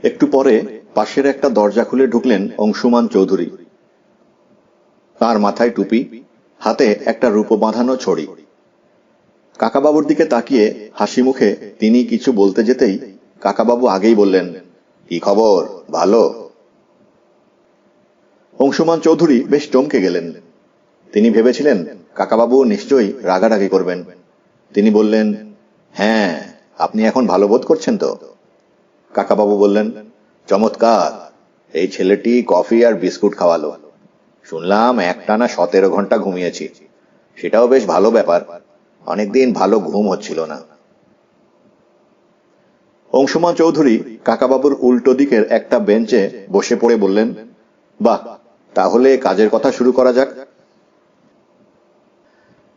একটু পরে পাশের একটা দরজা খুলে ঢুকলেন অংশুমান চৌধুরী। তার মাথায় টুপি, হাতে একটা রূপো বাঁধানো ছড়ি। কাকাবাবুর দিকে তাকিয়ে হাসি মুখে তিনি কিছু বলতে যেতেই কাকাবাবু আগেই বললেন, কি খবর, ভালো? অংশুমান চৌধুরী বেশ চমকে গেলেন। তিনি ভেবেছিলেন কাকাবাবু নিশ্চয়ই রাগারাগি করবেন। তিনি বললেন, হ্যাঁ, আপনি এখন ভালো বোধ করছেন তো? কাকাবাবু বললেন, চমৎকার। এই ছেলেটি কফি আর বিস্কুট খাওয়ালো। শুনলাম একটানা 17 ঘন্টা ঘুমিয়েছি। সেটাও বেশ ভালো ব্যাপার। অনেকদিন ভালো ঘুম হচ্ছিল না। অংশুমান চৌধুরী কাকাবাবুর উল্টো দিকের একটা বেঞ্চে বসে পড়ে বললেন, বাহ, তাহলে কাজের কথা শুরু করা যাক।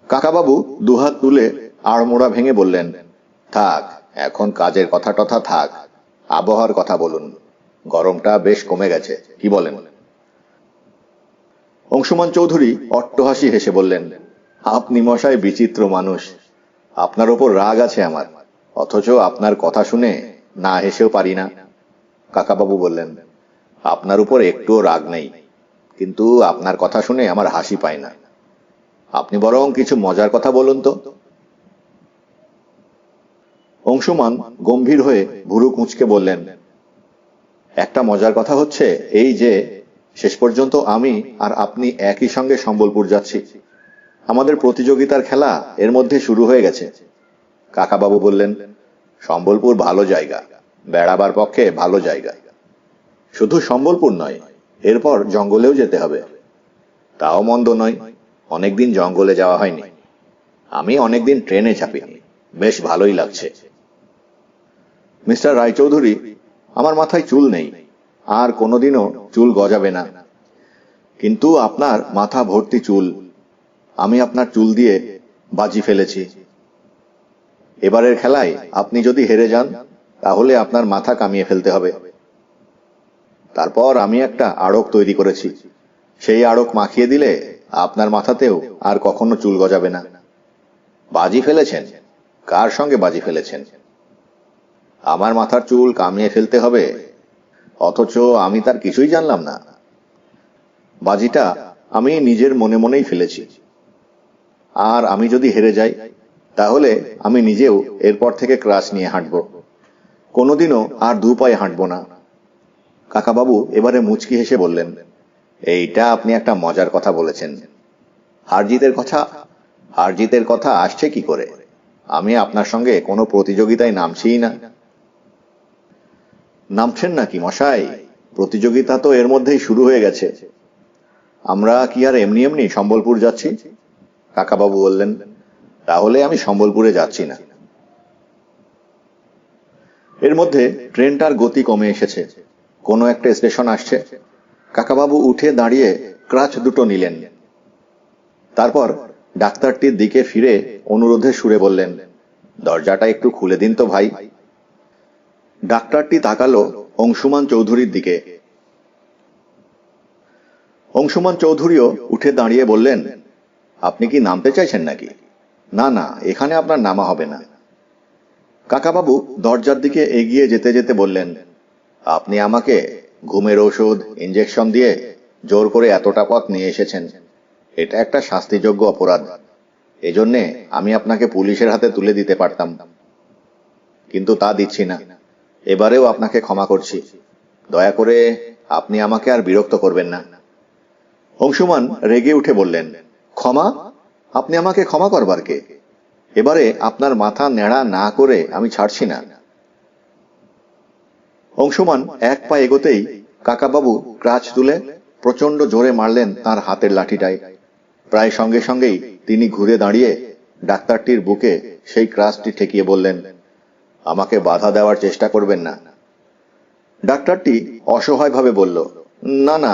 কাকাবাবু দুহাত তুলে আড়মোড়া ভেঙে বললেন, থাক, এখন কাজের কথা টথা থাক। আবহাওয়ার কথা বলুন। গরমটা বেশ কমে গেছে, কি বলেন? অংশুমান চৌধুরী অট্টহাসি হেসে বললেন, আপনি মশাই বিচিত্র মানুষ। আপনার ওপর রাগ আছে আমার, অথচ আপনার কথা শুনে না হেসেও পারি না। কাকাবাবু বললেন, আপনার উপর একটুও রাগ নেই, কিন্তু আপনার কথা শুনে আমার হাসি পায় না। আপনি বরং কিছু মজার কথা বলুন তো। অংশুমান গম্ভীর হয়ে ভুরু কুঁচকে বললেন, একটা মজার কথা হচ্ছে এই যে শেষ পর্যন্ত আমি আর আপনি একই সঙ্গে সম্বলপুর যাচ্ছি। আমাদের প্রতিযোগিতার খেলা এর মধ্যে শুরু হয়ে গেছে। কাকাবাবু বললেন, সম্বলপুর ভালো জায়গা, বেড়াবার পক্ষে ভালো জায়গা। শুধু সম্বলপুর নয়, এরপর জঙ্গলেও যেতে হবে। তাও মন্দ নয়, অনেকদিন জঙ্গলে যাওয়া হয়নি। আমি অনেকদিন ট্রেনে চাপিনি, বেশ ভালোই লাগছে। মিস্টার রায়চৌধুরী, আমার মাথায় চুল নেই, আর কোনোদিনও চুল গজাবে না, কিন্তু আপনার মাথা ভর্তি চুল। আমি আপনার চুল দিয়ে বাজি ফেলেছি। এবারের খেলায় আপনি যদি হেরে যান, তাহলে আপনার মাথা কামিয়ে ফেলতে হবে। তারপর আমি একটা আড়ক তৈরি করেছি, সেই আড়ক মাখিয়ে দিলে আপনার মাথাতেও আর কখনো চুল গজাবে না। বাজি ফেলেছেন? কার সঙ্গে বাজি ফেলেছেন? আমার মাথার চুল কামিয়ে ফেলতে হবে, অথচ আমি তার কিছুই জানলাম না। বাজিটা আমি নিজের মনে মনেই ফেলেছি। আর আমি যদি হেরে যাই, তাহলে আমি নিজেও এরপর থেকে ক্রাশ নিয়ে হাঁটব, কোনোদিনও আর দু পায়ে হাঁটব না। কাকাবাবু এবারে মুচকি হেসে বললেন, এইটা আপনি একটা মজার কথা বলেছেন। হারজিতের কথা আসছে কি করে? আমি আপনার সঙ্গে কোনো প্রতিযোগিতায় নামছিই না। নামছেন নাকি মশাই? প্রতিযোগিতা তো এর মধ্যেই শুরু হয়ে গেছে। আমরা কি আর এমনি এমনি সম্বলপুর যাচ্ছি? কাকাবাবু বললেন, তাহলে আমি সম্বলপুরে যাচ্ছি না। এর মধ্যে ট্রেনটার গতি কমে এসেছে। কোনো একটা স্টেশন আসছে। কাকাবাবু উঠে দাঁড়িয়ে ক্রাচ দুটো নিলেন। তারপর ডাক্তারটির দিকে ফিরে অনুরোধের সুরে বললেন, দরজাটা একটু খুলে দিন তো ভাই। ডাক্তারটি তাকালো অংশুমান চৌধুরীর দিকে। অংশুমান চৌধুরীও উঠে দাঁড়িয়ে বললেন, আপনি কি নামতে চাইছেন নাকি? না না, এখানে আপনার নামা হবে না। কাকাবাবু দরজার দিকে এগিয়ে যেতে যেতে বললেন, আপনি আমাকে ঘুমের ওষুধ, ইঞ্জেকশন দিয়ে জোর করে এতটা পথ নিয়ে এসেছেন। এটা একটা শাস্তিযোগ্য অপরাধ। এজন্যে আমি আপনাকে পুলিশের হাতে তুলে দিতে পারতাম, কিন্তু তা দিচ্ছি না। এবারেও আপনাকে ক্ষমা করছি। দয়া করে আপনি আমাকে আর বিরক্ত করবেন না। অংশুমান রেগে উঠে বললেন, ক্ষমা? আপনি আমাকে ক্ষমা করবার কে? এবারে আপনার মাথা নেড়া না করে আমি ছাড়ছি না। অংশুমান এক পা এগোতেই কাকাবাবু ক্রাচ তুলে প্রচন্ড জোরে মারলেন তার হাতের লাঠিটায়। প্রায় সঙ্গে সঙ্গেই তিনি ঘুরে দাঁড়িয়ে ডাক্তারটির বুকে সেই ক্রাচটি ঠেকিয়ে বললেন, আমাকে বাধা দেওয়ার চেষ্টা করবেন না। ডাক্তারটি অসহায়ভাবে বলল, না না,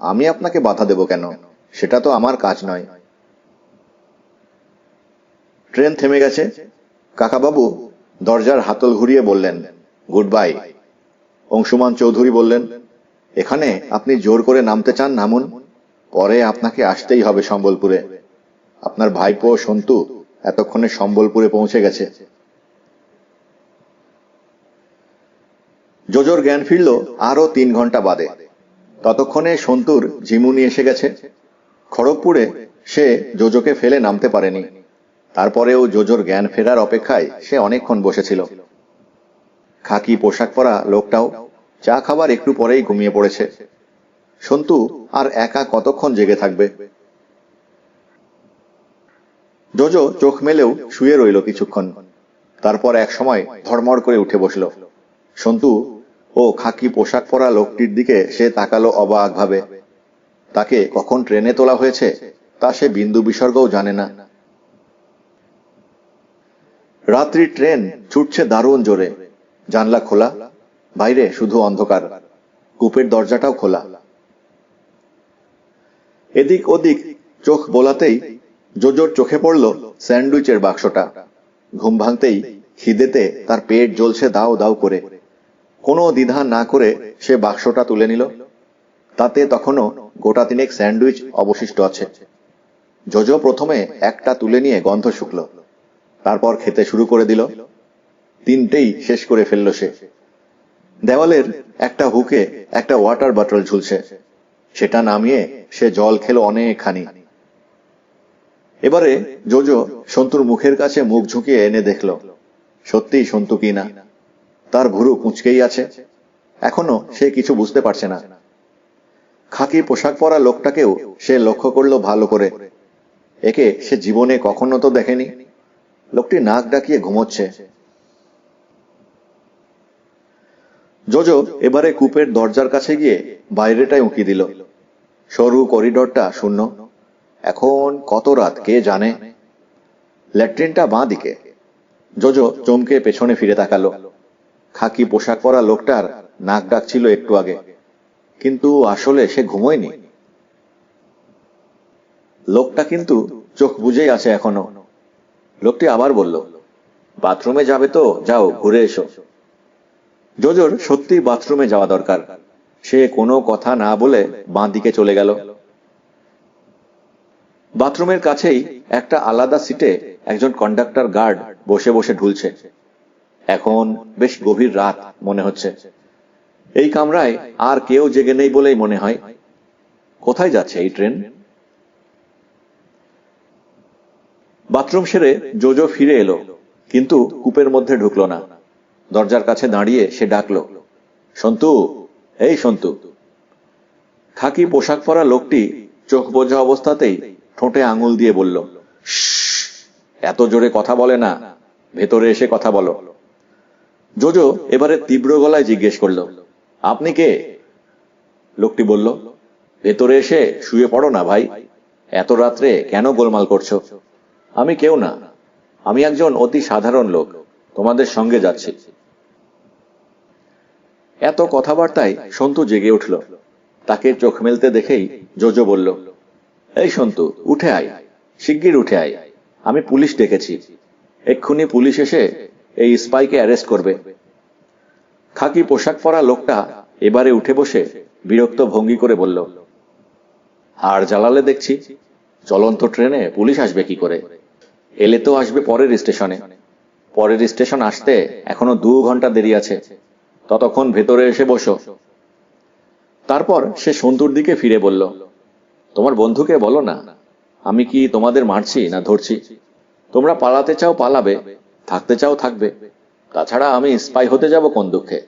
আমি আপনাকে বাধা দেব কেন? সেটা তো আমার কাজ নয়। ট্রেন থেমে গেছে। কাকাবাবু দরজার হাতল ঘুরিয়ে বললেন, গুড বাই। অংশুমান চৌধুরী বললেন, এখানে আপনি জোর করে নামতে চান নামুন, পরে আপনাকে আসতেই হবে সম্বলপুরে। আপনার ভাইপো সন্তু এতক্ষণে সম্বলপুরে পৌঁছে গেছে। জোজোর জ্ঞান ফিরল আরো 3 ঘন্টা বাদে। ততক্ষণে সন্তুর ঝিমুনি এসে গেছে। খড়গপুরে সে জোজোকে ফেলে নামতে পারেনি। তারপরেও জোজোর জ্ঞান ফেরার অপেক্ষায় সে অনেকক্ষণ বসেছিল। খাকি পোশাক পরা লোকটাও চা খাবার একটু পরেই ঘুমিয়ে পড়েছে। সন্তু আর একা কতক্ষণ জেগে থাকবে? জোজো চোখ মেলেও শুয়ে রইল কিছুক্ষণ। তারপর এক সময় ধড়মড় করে উঠে বসল। সন্তু ও খাকি পোশাক পরা লোকটির দিকে সে তাকালো অবাকভাবে। তাকে কখন ট্রেনে তোলা হয়েছে তা সে বিন্দু বিসর্গও জানে না। রাত্রি ট্রেন ছুটছে দারুণ জোরে। জানলা খোলা, বাইরে শুধু অন্ধকার। কূপের দরজাটাও খোলা। এদিক ওদিক চোখ বোলাতেই জোজোর চোখে পড়ল স্যান্ডউইচের বাক্সটা। ঘুম ভাঙতেই খিদেতে তার পেট জ্বলছে দাও দাও করে। কোনো দ্বিধা না করে সে বাক্সটা তুলে নিল। তাতে তখনও গোটা 3 স্যান্ডউইচ অবশিষ্ট আছে। জোজো প্রথমে একটা তুলে নিয়ে গন্ধ শুকল, তারপর খেতে শুরু করে দিল। 3টেই শেষ করে ফেলল সে। দেওয়ালের একটা হুকে একটা ওয়াটার বটল ঝুলছে, সেটা নামিয়ে সে জল খেলো অনেকখানি। এবারে জোজো সন্তুর মুখের কাছে মুখ ঝুঁকিয়ে এনে দেখল সত্যিই সন্তু কিনা। তার ভুরু কুঁচকেই আছে। এখনো সে কিছু বুঝতে পারছে না। খাকি পোশাক পরা লোকটাকেও সে লক্ষ্য করলো ভালো করে। একে সে জীবনে কখনো তো দেখেনি। লোকটি নাক ডাকিয়ে ঘুমোচ্ছে। জোজো এবারে কূপের দরজার কাছে গিয়ে বাইরেটায় উঁকি দিল। সরু করিডরটা শূন্য। এখন কত রাত কে জানে। ল্যাট্রিনটা বাঁ দিকে। জোজো চমকে পেছনে ফিরে তাকালো। খাকি পোশাক পরা লোকটার নাক ডাকছিল একটু আগে, কিন্তু আসলে সে ঘুমোয়নি। লোকটা কিন্তু চোখ বুজেই আছে এখনো। লোকটি আবার বলল, বাথরুমে যাবে তো যাও, ঘুরে এসো। জোজোর সত্যি বাথরুমে যাওয়া দরকার। সে কোনো কথা না বলে বাঁ দিকে চলে গেল। বাথরুমের কাছেই একটা আলাদা সিটে একজন কন্ডাক্টর গার্ড বসে বসে ঢুলছে। এখন বেশ গভীর রাত মনে হচ্ছে। এই কামরায় আর কেউ জেগে নেই বলেই মনে হয়। কোথায় যাচ্ছে এই ট্রেন? বাথরুম সেরে জোজো ফিরে এলো, কিন্তু কূপের মধ্যে ঢুকলো না। দরজার কাছে দাঁড়িয়ে সে ডাকলো, সন্তু, এই সন্তু। খাকি পোশাক পরা লোকটি চোখ বোঝা অবস্থাতেই ঠোঁটে আঙুল দিয়ে বলল, এত জোরে কথা বলে না, ভেতরে এসে কথা বলো। জোজো এবারে তীব্র গলায় জিজ্ঞেস করল, আপনি কে? লোকটি বলল, ভেতরে এসে শুয়ে পড়ো না ভাই, এত রাত্রে কেন গোলমাল করছো? আমি কেউ না, আমি একজন অতি সাধারণ লোক, তোমাদের সঙ্গে যাচ্ছি। এত কথাবার্তায় সন্তু জেগে উঠল। তাকে চোখ মেলতে দেখেই জোজো বলল, এই সন্তু, উঠে আয়, শিগগির উঠে আয়, আমি পুলিশ ডেকেছি। এক্ষুনি পুলিশ এসে এই স্পাইকে অ্যারেস্ট করবে। খাকি পোশাক পরা লোকটা এবারে উঠে বসে বিরক্ত ভঙ্গি করে বলল, আর জ্বালালে দেখছি, চলন্ত ট্রেনে পুলিশ আসবে কি করে? এলে তো আসবে পরের স্টেশনে। পরের স্টেশন আসতে এখনো 2 ঘন্টা দেরি আছে, ততক্ষণ ভেতরে এসে বসো। তারপর সে সন্তুর দিকে ফিরে বলল, তোমার বন্ধুকে বলো না, আমি কি তোমাদের মারছি না ধরছি। তোমরা পালাতে চাও পালাবে, থাকতে চাও থাকবে। তাছাড়া আমি স্পাই হতে যাব কোন দুঃখে?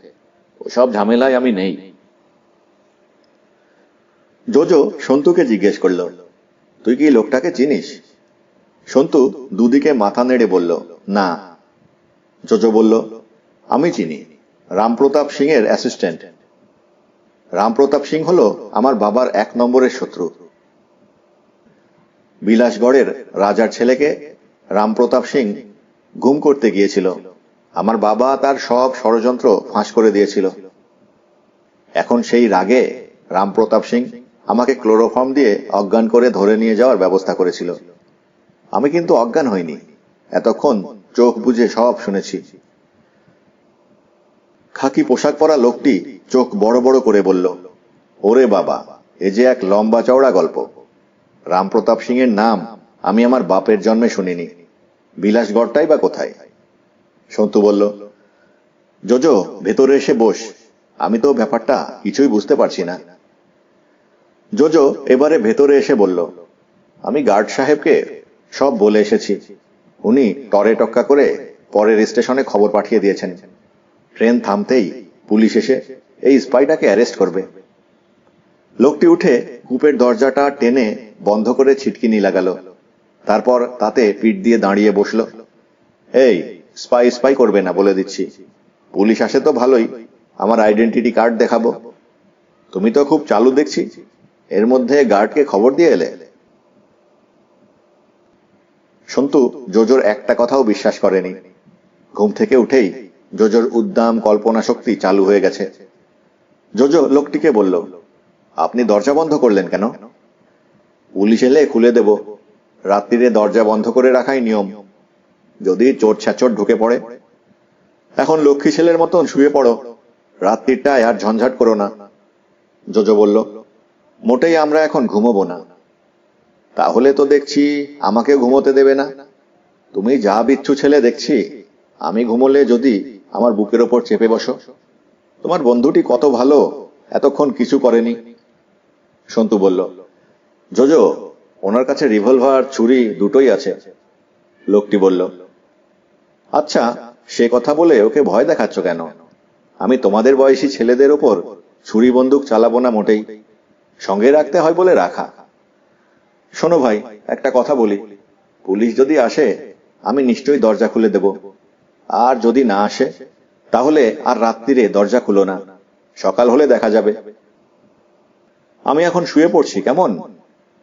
ওসব ঝামেলায় আমি নেই। জোজো সন্তুকে জিজ্ঞেস করল, তুই কি লোকটাকে চিনিস? সন্তু দুদিকে মাথা নেড়ে বলল, না। জোজো বলল, আমি চিনি, রামপ্রতাপ সিং এর অ্যাসিস্ট্যান্ট। রামপ্রতাপ সিং হলো আমার বাবার 1 নম্বরের শত্রু। বিলাসগড়ের রাজার ছেলেকে রামপ্রতাপ সিং গুম করতে গিয়েছিল। আমার বাবা তার সব ষড়যন্ত্র ফাঁস করে দিয়েছিল। এখন সেই রাগে রামপ্রতাপ সিং আমাকে ক্লোরোফর্ম দিয়ে অজ্ঞান করে ধরে নিয়ে যাওয়ার ব্যবস্থা করেছিল। আমি কিন্তু অজ্ঞান হইনি, এতক্ষণ চোখ বুজে সব শুনেছি। খাকি পোশাক পরা লোকটি চোখ বড় বড় করে বলল, ওরে বাবা, এ যে এক লম্বা চওড়া গল্প। রামপ্রতাপ সিং এর নাম আমি আমার বাপের জন্মে শুনিনি। বিলাসগড়টাই বা কোথায়? সন্তু বলল, জোজো, ভেতরে এসে বস, আমি তো ব্যাপারটা কিছুই বুঝতে পারছি না। জোজো এবারে ভেতরে এসে বলল, আমি গার্ড সাহেবকে সব বলে এসেছি। উনি টরে টক্কা করে পরের স্টেশনে খবর পাঠিয়ে দিয়েছেন। ট্রেন থামতেই পুলিশ এসে এই স্পাইটাকে অ্যারেস্ট করবে। লোকটি উঠে কূপের দরজাটা টেনে বন্ধ করে ছিটকিনি লাগালো। তারপর তাতে পিঠ দিয়ে দাঁড়িয়ে বসল। এই, স্পাই স্পাই করবে না বলে দিচ্ছি। পুলিশ আসে তো ভালোই, আমার আইডেন্টিটি কার্ড দেখাবো। তুমি তো খুব চালু দেখছি, এর মধ্যে গার্ডকে খবর দিয়ে এলে। সন্তু জোজোর একটা কথাও বিশ্বাস করেনি। ঘুম থেকে উঠেই জোজোর উদ্দাম কল্পনা শক্তি চালু হয়ে গেছে। জোজো লোকটিকে বলল, আপনি দরজা বন্ধ করলেন কেন? পুলিশ এলে খুলে দেব। রাত্রিরে দরজা বন্ধ করে রাখাই নিয়ম, যদি চোর ছ্যাচোর ঢুকে পড়ে। এখন লক্ষ্মী ছেলের মতন শুয়ে পড়ো, রাত্রিটায় আর ঝঞ্ঝাট করো না। জোজো বলল, মোটেই আমরা এখন ঘুমোবো না। তাহলে তো দেখছি আমাকে ঘুমোতে দেবে না। তুমি যা বিচ্ছু ছেলে দেখছি, আমি ঘুমোলে যদি আমার বুকের ওপর চেপে বসো। তোমার বন্ধুটি কত ভালো, এতক্ষণ কিছু করেনি। সন্তু বলল, জোজো, ওনার কাছে রিভলভার ছুরি দুটোই আছে। লোকটি বলল, আচ্ছা, সে কথা বলে ওকে ভয় দেখাচ্ছ কেন? আমি তোমাদের বয়সী ছেলেদের ওপর ছুরি বন্দুক চালাবো না মোটেই। সঙ্গে রাখতে হয় বলে রাখা। শোনো ভাই, একটা কথা বলি, পুলিশ যদি আসে আমি নিশ্চয়ই দরজা খুলে দেব। আর যদি না আসে, তাহলে আর রাত্রিরে দরজা খুলো না, সকাল হলে দেখা যাবে। আমি এখন শুয়ে পড়ছি, কেমন?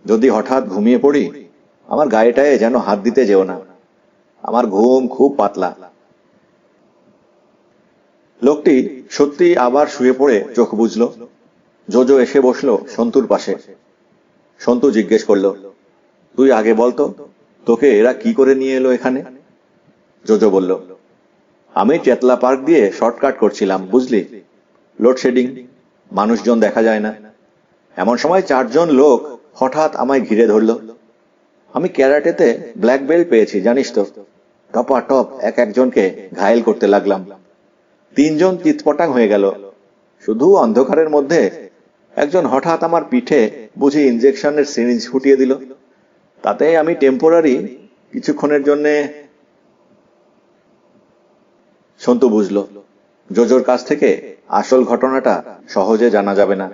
যদি হঠাৎ ঘুমিয়ে পড়ি, আমার গায়েটায় যেন হাত দিতে যেও না। আমার ঘুম খুব পাতলা। লোকটি সত্যি আবার শুয়ে পড়ে চোখ বুঝল। জোজো এসে বসলো সন্তুর পাশে। সন্তু জিজ্ঞেস করল, তুই আগে বলতো, তোকে এরা কি করে নিয়ে এলো এখানে? জোজো বলল, আমি চেতলা পার্ক দিয়ে শর্টকাট করছিলাম, বুঝলি। লোডশেডিং, মানুষজন দেখা যায় না। এমন সময় 4 জন লোক হঠাৎ আমায় ঘিরে ধরল। আমি ক্যারাটেতে ব্ল্যাক বেল্ট পেয়েছি, জানিস তো। টপাটপ এক একজনকে ঘায়েল করতে লাগলাম। 3 জন চিৎপটাং হয়ে গেল। শুধু অন্ধকারের মধ্যে একজন হঠাৎ আমার পিঠে বুঝি ইনজেকশনের সিরিঞ্জ ফুটিয়ে দিল। তাতে আমি টেম্পোরারি কিছুক্ষণের জন্য। সন্তু বুঝল, জোজোর কাছ থেকে আসল ঘটনাটা সহজে জানা যাবে না।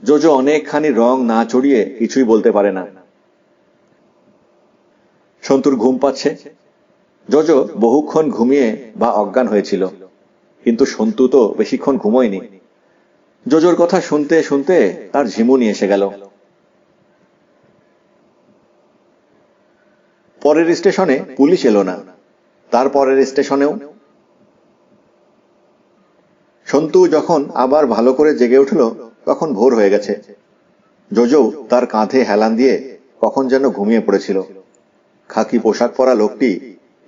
জোজো অনেকখানি রং না চড়িয়ে কিছুই বলতে পারে না। সন্তুর ঘুম পাচ্ছে। জোজো বহুক্ষণ ঘুমিয়ে বা অজ্ঞান হয়েছিল, কিন্তু সন্তু তো বেশিক্ষণ ঘুমোয়নি। জোজোর কথা শুনতে শুনতে তার ঝিমুনি এসে গেল। পরের স্টেশনে পুলিশ এলো না, তার পরের স্টেশনেও। সন্তু যখন আবার ভালো করে জেগে উঠল, তখন ভোর হয়ে গেছে। জোজো তার কাঁধে হেলান দিয়ে কখন যেন ঘুমিয়ে পড়েছিল। খাকি পোশাক পরা লোকটি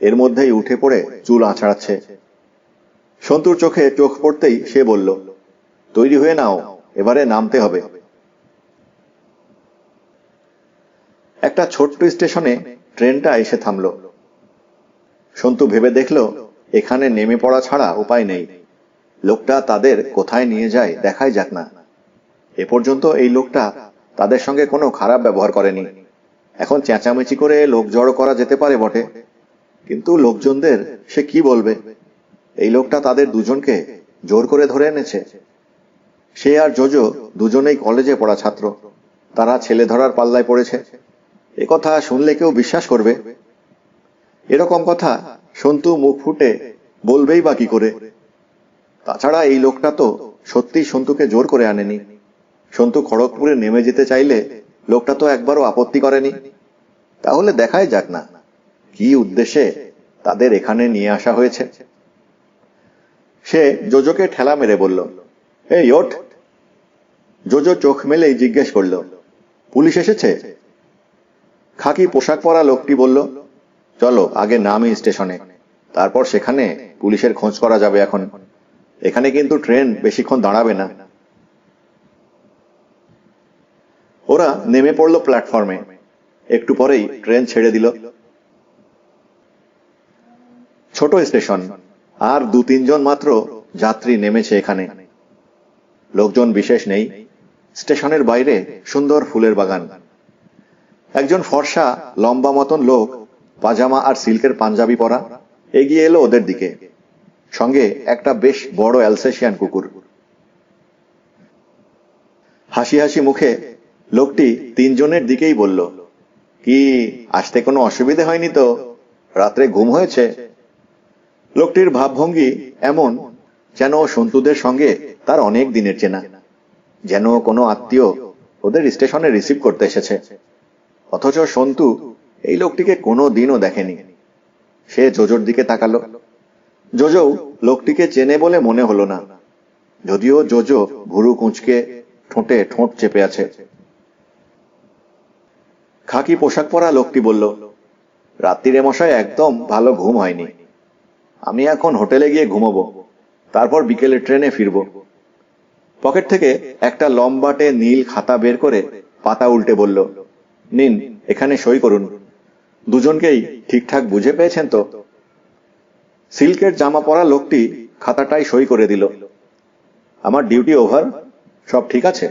এর মধ্যেই উঠে পড়ে চুল আঁচড়াচ্ছে। সন্তুর চোখে চোখ পড়তেই সে বলল, তৈরি হয়ে নাও, এবারে নামতে হবে। একটা ছোট্ট স্টেশনে ট্রেনটা এসে থামল। সন্তু ভেবে দেখল, এখানে নেমে পড়া ছাড়া উপায় নেই। লোকটা তাদের কোথায় নিয়ে যায় দেখাই যাক না। এ পর্যন্ত এই লোকটা তাদের সঙ্গে কোনো খারাপ ব্যবহার করেনি। এখন চেঁচামেচি করে লোক জড়ো করা যেতে পারে বটে, কিন্তু লোকজনদের সে কি বলবে? এই লোকটা তাদের দুজনকে জোর করে ধরে এনেছে। সে আর জোজো দুজনেই কলেজে পড়া ছাত্র, তারা ছেলে ধরার পাল্লায় পড়েছে। এ কথা শুনলে কেউ বিশ্বাস করবে? এরকম কথা সন্তু মুখ ফুটে বলবেই বা কি করে? তাছাড়া এই লোকটা তো সত্যিই সন্তুকে জোর করে আনেনি। সন্তু খড়গপুরে নেমে যেতে চাইলে লোকটা তো একবারও আপত্তি করেনি। তাহলে দেখাই যাক না কি উদ্দেশ্যে তাদের এখানে নিয়ে আসা হয়েছে। সে জোজোকে ঠেলা মেরে বলল, এই ওঠ। জোজো চোখ মেলেই জিজ্ঞেস করল, পুলিশ এসেছে? খাকি পোশাক পরা লোকটি বলল, চলো আগে নামি স্টেশনে, তারপর সেখানে পুলিশের খোঁজ করা যাবে। এখন এখানে কিন্তু ট্রেন বেশিক্ষণ দাঁড়াবে না। ওরা নেমে পড়ল প্ল্যাটফর্মে। একটু পরেই ট্রেন ছেড়ে দিল। ছোট স্টেশন, আর 2-3 জন মাত্র যাত্রী নেমেছে এখানে। লোকজন বিশেষ নেই। স্টেশনের বাইরে সুন্দর ফুলের বাগান। একজন ফর্সা লম্বা মতন লোক, পাজামা আর সিল্কের পাঞ্জাবি পরা, এগিয়ে এলো ওদের দিকে। সঙ্গে একটা বেশ বড় অ্যালসেশিয়ান কুকুর। হাসি হাসি মুখে লোকটি তিনজনের দিকেই বলল, কি আসতে কোনো অসুবিধে হয়নি তো? রাত্রে ঘুম হয়েছে? লোকটির ভাবভঙ্গি এমন যেন সন্তুদের সঙ্গে তার অনেক দিনের চেনা, যেন কোনো আত্মীয় ওদের স্টেশনে রিসিভ করতে এসেছে। অথচ সন্তু এই লোকটিকে কোনো দিনও দেখেনি। সে জোজোর দিকে তাকালো। জোজো লোকটিকে চেনে বলে মনে হলো না, যদিও জোজো ভুরু কুঁচকে ঠোঁটে ঠোঁট চেপে আছে। খাকি পোশাক পরা লোকটি বলল, রাত্রিরে মশাই একদম ভালো ঘুম হয়নি। আমি এখন হোটেলে গিয়ে ঘুমোবো, তারপর বিকেলের ট্রেনে ফিরব। পকেট থেকে একটা লম্বাটে নীল খাতা বের করে পাতা উল্টে বলল, নিন, এখানে সই করুন। দুজনকেই ঠিকঠাক বুঝে পেয়েছেন তো? সিল্কের জামা পরা লোকটি খাতাটাই সই করে দিল। আমার ডিউটি ওভার, সব ঠিক আছে?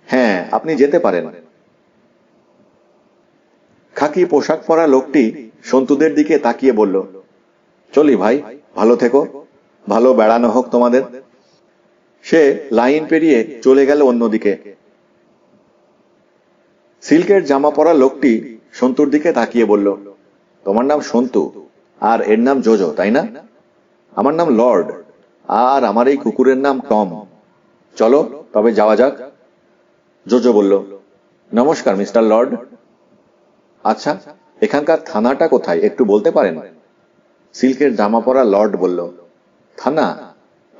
হ্যাঁ, আপনি যেতে পারেন। খাকি পোশাক পরা লোকটি সন্তুদের দিকে তাকিয়ে বলল, চলি ভাই, ভালো থেকো, ভালো বেড়ানো হোক তোমাদের। সে লাইন পেরিয়ে চলে গেল অন্যদিকে। সিল্কের জামা পরা লোকটি সন্তুর দিকে তাকিয়ে বলল, তোমার নাম সন্তু আর এর নাম জোজো, তাই না? আমার নাম লর্ড, আর আমার এই কুকুরের নাম টম। চলো তবে যাওয়া যাক। জোজো বলল, নমস্কার মিস্টার লর্ড। আচ্ছা, এখানকার থানাটা কোথায় একটু বলতে পারেন? সিল্কের জামা পরা লর্ড বলল, থানা?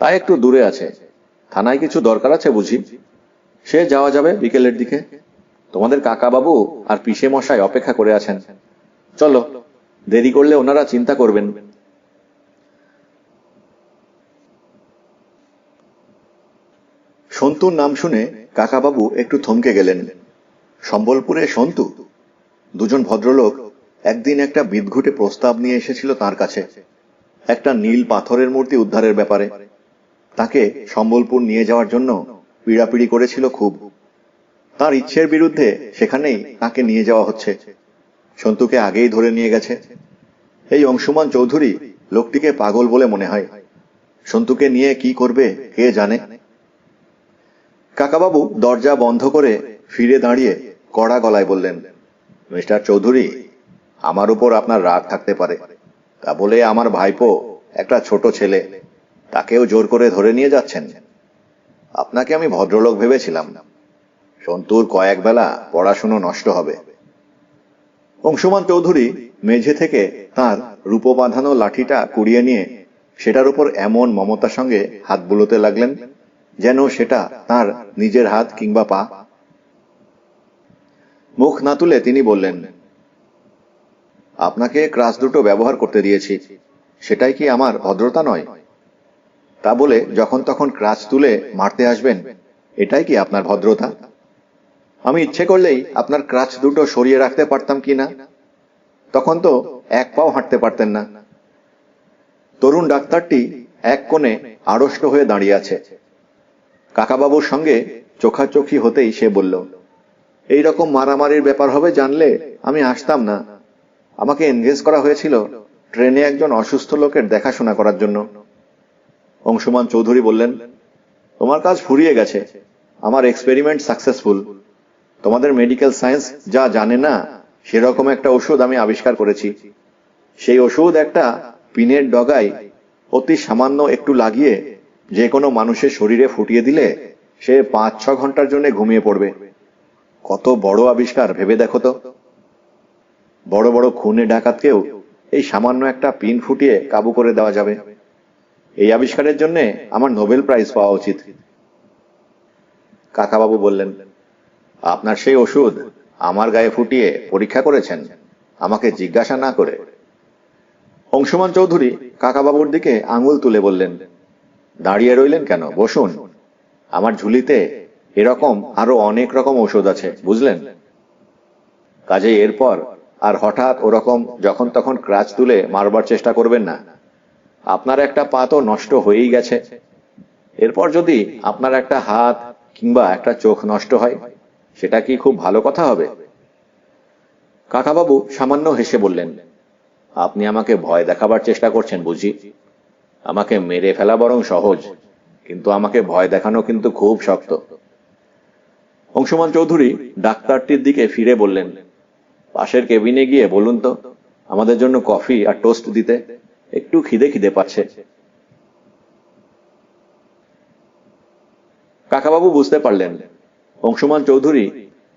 তা একটু দূরে আছে। থানায় কিছু দরকার আছে বুঝি? সে যাওয়া যাবে বিকেলের দিকে। তোমাদের কাকাবাবু আর পিসে মশাই অপেক্ষা করে আছেন। চলো, দেরি করলে ওনারা চিন্তা করবেন। সন্তুর নাম শুনে কাকাবাবু একটু থমকে গেলেন। সম্বলপুরে সন্তু? দুজন ভদ্রলোক একদিন একটা বিদঘুটে প্রস্তাব নিয়ে এসেছিল তার কাছে, একটা নীল পাথরের মূর্তি উদ্ধারের ব্যাপারে। তাকে সম্বলপুর নিয়ে যাওয়ার জন্য পিড়াপিড়ি করেছিল খুব। তার ইচ্ছের বিরুদ্ধে সেখানেই তাকে নিয়ে যাওয়া হচ্ছে। সন্তুকে আগেই ধরে নিয়ে গেছে। এই অংশুমান চৌধুরী লোকটিকে পাগল বলে মনে হয়। সন্তুকে নিয়ে কি করবে কে জানে। কাকাবাবু দরজা বন্ধ করে ফিরে দাঁড়িয়ে কড়া গলায় বললেন, মিস্টার চৌধুরী, আমার উপর আপনার রাগ থাকতে পারে, তা বলে আমার ভাইপো একটা ছোট ছেলে, তাকেও জোর করে ধরে নিয়ে যাচ্ছেন? আপনাকে আমি ভদ্রলোক ভেবেছিলাম। সন্তুর কয়েক বেলা পড়াশুনো নষ্ট হবে। অংশুমান চৌধুরী মেঝে থেকে তার রূপো বাঁধানো লাঠিটা কুড়িয়ে নিয়ে সেটার উপর এমন মমতার সঙ্গে হাত বুলোতে লাগলেন যেন সেটা তার নিজের হাত কিংবা পা। মুখ না তুলে তিনি বললেন, আপনাকে ক্রাস দুটো ব্যবহার করতে দিয়েছি, সেটাই কি আমার ভদ্রতা নয়? তা বলে যখন তখন ক্রাচ তুলে মারতে আসবেন, এটাই কি আপনার ভদ্রতা? আমি ইচ্ছে করলেই আপনার ক্রাচ দুটো সরিয়ে রাখতে পারতাম কি না? তখন তো এক পাও হাঁটতে পারতেন না। তরুণ ডাক্তারটি এক কোণে আড়ষ্ট হয়ে দাঁড়িয়ে আছে। কাকাবাবুর সঙ্গে চোখাচোখি হতেই সে বলল, এই রকম মারামারির ব্যাপার হবে জানলে আমি আসতাম না। আমাকে এনগেজ করা হয়েছিল ট্রেনে একজন অসুস্থ লোকের দেখাশোনা করার জন্য। অংশুমান চৌধুরী বললেন, তোমার কাজ ফুরিয়ে গেছে। আমার এক্সপেরিমেন্ট সাকসেসফুল। তোমাদের মেডিকেল সায়েন্স যা জানে না সেরকম একটা ওষুধ আমি আবিষ্কার করেছি। সেই ওষুধ একটা পিনের ডগায় অতি সামান্য একটু লাগিয়ে যে কোনো মানুষের শরীরে ফুটিয়ে দিলে সে 5-6 ঘন্টার জন্য ঘুমিয়ে পড়বে। কত বড় আবিষ্কার ভেবে দেখো তো। বড় বড় খুনে ডাকাতকেও এই সামান্য একটা পিন ফুটিয়ে কাবু করে দেওয়া যাবে। এই আবিষ্কারের জন্য আমার নোবেল প্রাইজ পাওয়া উচিত। কাকাবাবু বললেন, আপনার সেই ওষুধ আমার গায়ে ফুটিয়ে পরীক্ষা করেছেন, আমাকে জিজ্ঞাসা না করে? অংশুমান চৌধুরী কাকাবাবুর দিকে আঙুল তুলে বললেন, দাঁড়িয়ে রইলেন কেন, বসুন। আমার ঝুলিতে এরকম আরো অনেক রকম ওষুধ আছে, বুঝলেন? কাজেই এরপর আর হঠাৎ ওরকম যখন তখন ক্রাচ তুলে মারবার চেষ্টা করবেন না। আপনার একটা পা তো নষ্ট হয়েই গেছে। এরপর যদি আপনার একটা হাত কিংবা একটা চোখ নষ্ট হয়, সেটা কি খুব ভালো কথা হবে? কাকাবাবু সামান্য হেসে বললেন, আপনি আমাকে ভয় দেখাবার চেষ্টা করছেন বুঝি? আমাকে মেরে ফেলা বরং সহজ, কিন্তু আমাকে ভয় দেখানো কিন্তু খুব শক্ত। অংশুমান চৌধুরী ডাক্তারটির দিকে ফিরে বললেন, পাশের কেবিনে গিয়ে বলুন তো আমাদের জন্য কফি আর টোস্ট দিতে, একটু খিদে খিদে পাচ্ছে। কাকাবাবু বুঝতে পারলেন অংশুমান চৌধুরী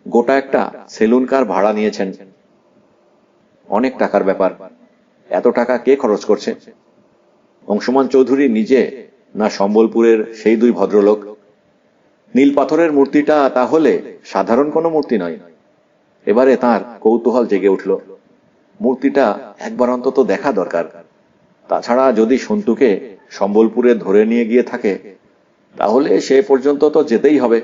গোটা একটা সেলুন কার ভাড়া নিয়েছেন। অনেক টাকার ব্যাপার, এত টাকা কে খরচ করছে? অংশুমান চৌধুরী নিজে, না সম্বলপুরের সেই দুই ভদ্রলোক? নীল পাথরের মূর্তিটা তাহলে সাধারণ কোনো মূর্তি নয়। এবারে তার কৌতূহল জেগে উঠল, মূর্তিটা একবার অন্তত দেখা দরকার। তাছাড়া যদি সন্তুকে সম্বলপুরে ধরে নিয়ে গিয়ে থাকে, তাহলে সে পর্যন্ত তো যেতেই হবে।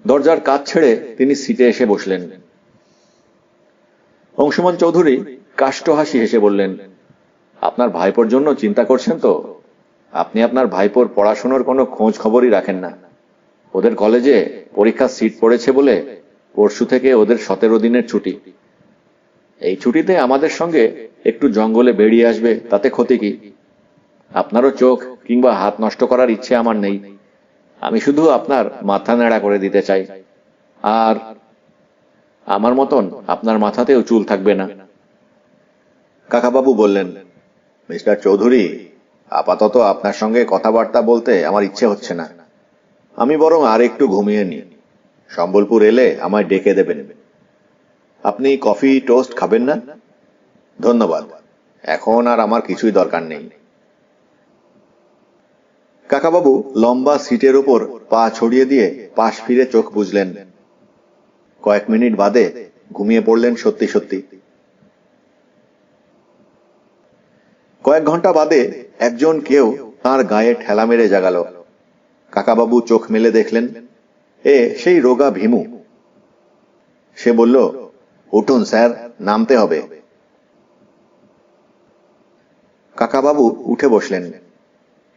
দরজার কাজ ছেড়ে তিনি সিটে এসে বসলেন। অংশুমান চৌধুরী কাষ্ঠ হাসি হেসে বললেন, আপনার ভাইপোর জন্য চিন্তা করছেন তো? আপনি আপনার ভাইপোর পড়াশোনার কোনো খোঁজ খবরই রাখেন না। ওদের কলেজে পরীক্ষার সিট পড়েছে বলে পরশু থেকে ওদের 17 দিনের ছুটি। এই ছুটিতে আমাদের সঙ্গে একটু জঙ্গলে বেরিয়ে আসবে, তাতে ক্ষতি কি? আপনারও চোখ কিংবা হাত নষ্ট করার ইচ্ছে আমার নেই। আমি শুধু আপনার মাথা ন্যাড়া করে দিতে চাই, আর আমার মতন আপনার মাথাতেও চুল থাকবে না। কাকাবাবু বললেন, মিস্টার চৌধুরী, আপাতত আপনার সঙ্গে কথাবার্তা বলতে আমার ইচ্ছে হচ্ছে না। আমি বরং আর একটু ঘুমিয়ে নিই। সম্বলপুর এলে আমায় ডেকে দেবেন। আপনি কফি টোস্ট খাবেন না? ধন্যবাদ, এখন আর আমার কিছুই দরকার নেই। কাকাবাবু লম্বা সিটের উপর পা ছড়িয়ে দিয়ে পাশ ফিরে চোখ বুজলেন। কয়েক মিনিট বাদে ঘুমিয়ে পড়লেন সত্যি সত্যি। কয়েক ঘন্টা বাদে একজন কেউ তার গায়ে ঠেলা মেরে জাগাল। কাকাবাবু চোখ মেলে দেখলেন, এ সেই রোগা ভীমু। সে বলল, উঠুন স্যার, নামতে হবে। কাকাবাবু উঠে বসলেন।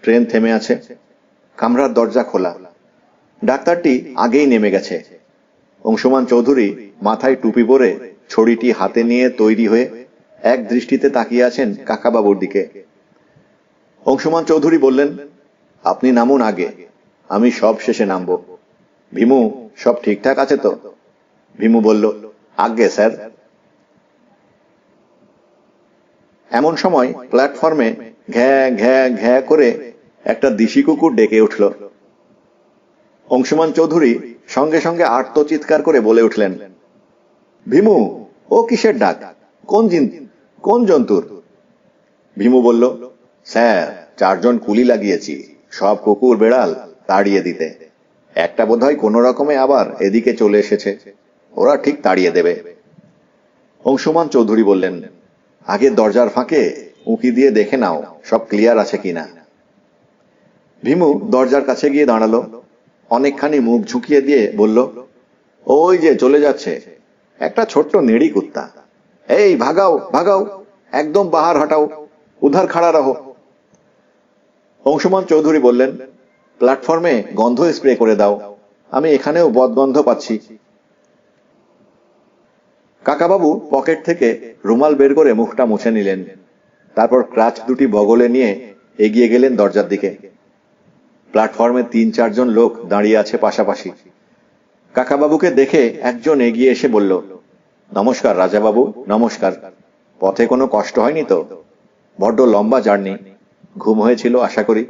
ট্রেন থেমে আছে, কামরার দরজা খোলা। ডাক্তারটি আগেই নেমে গেছে। অংশুমান চৌধুরী মাথায় টুপি পরে ছড়িটি হাতে নিয়ে তৈরি হয়ে এক দৃষ্টিতে তাকিয়ে আছেন কাকাবাবুর দিকে। অংশুমান চৌধুরী বললেন, আপনি নামুন আগে, আমি সব শেষে নামব। ভীমু, সব ঠিকঠাক আছে তো? ভীমু বলল, আজ্ঞে স্যার। এমন সময় প্ল্যাটফর্মে ঘ্যা ঘ্যা ঘ্যা করে একটা দিশি কুকুর ডেকে উঠল। অংশুমান চৌধুরী সঙ্গে সঙ্গে আর্তচিৎকার করে বলে উঠলেন, ভীমু, ও কিসের ডাক? কোন জন্তুর? ভীমু বলল, স্যার, 4 জন কুলি লাগিয়েছি, সব কুকুর বেড়াল তাড়িয়ে দিতে। একটা বোধহয় কোনো রকমে আবার এদিকে চলে এসেছে, ওরা ঠিক তাড়িয়ে দেবে। অংশুমান চৌধুরী বললেন, আগে দরজার ফাঁকে উঁকি দিয়ে দেখে নাও সব ক্লিয়ার আছে কিনা। ভীমু দরজার কাছে গিয়ে দাঁড়ালো, অনেকখানি মুখ ঝুঁকিয়ে দিয়ে বলল, ওই যে চলে যাচ্ছে, একটা ছোট্ট নেড়ি কুত্তা। এই ভাগাও ভাগাও, একদম বাহার হটাও, উধার খাড়া রহো। অংশুমান চৌধুরী বললেন, প্ল্যাটফর্মে গন্ধ স্প্রে করে দাও, আমি এখানেও বদগন্ধ পাচ্ছি। কাকাবাবু পকেট থেকে রুমাল বের করে মুখটা মুছে নিলেন। তারপর ক্রাচ দুটি বগলে নিয়ে এগিয়ে গেলেন দরজার দিকে। প্ল্যাটফর্মে 3-4 জন লোক দাঁড়িয়ে আছে পাশাপাশি। কাকাবাবুকে দেখে একজন এগিয়ে এসে বলল, নমস্কার রাজাবাবু, নমস্কার। পথে কোনো কষ্ট হয়নি তো? বড্ড লম্বা জার্নি, ঘুম হয়েছিল আশা করি।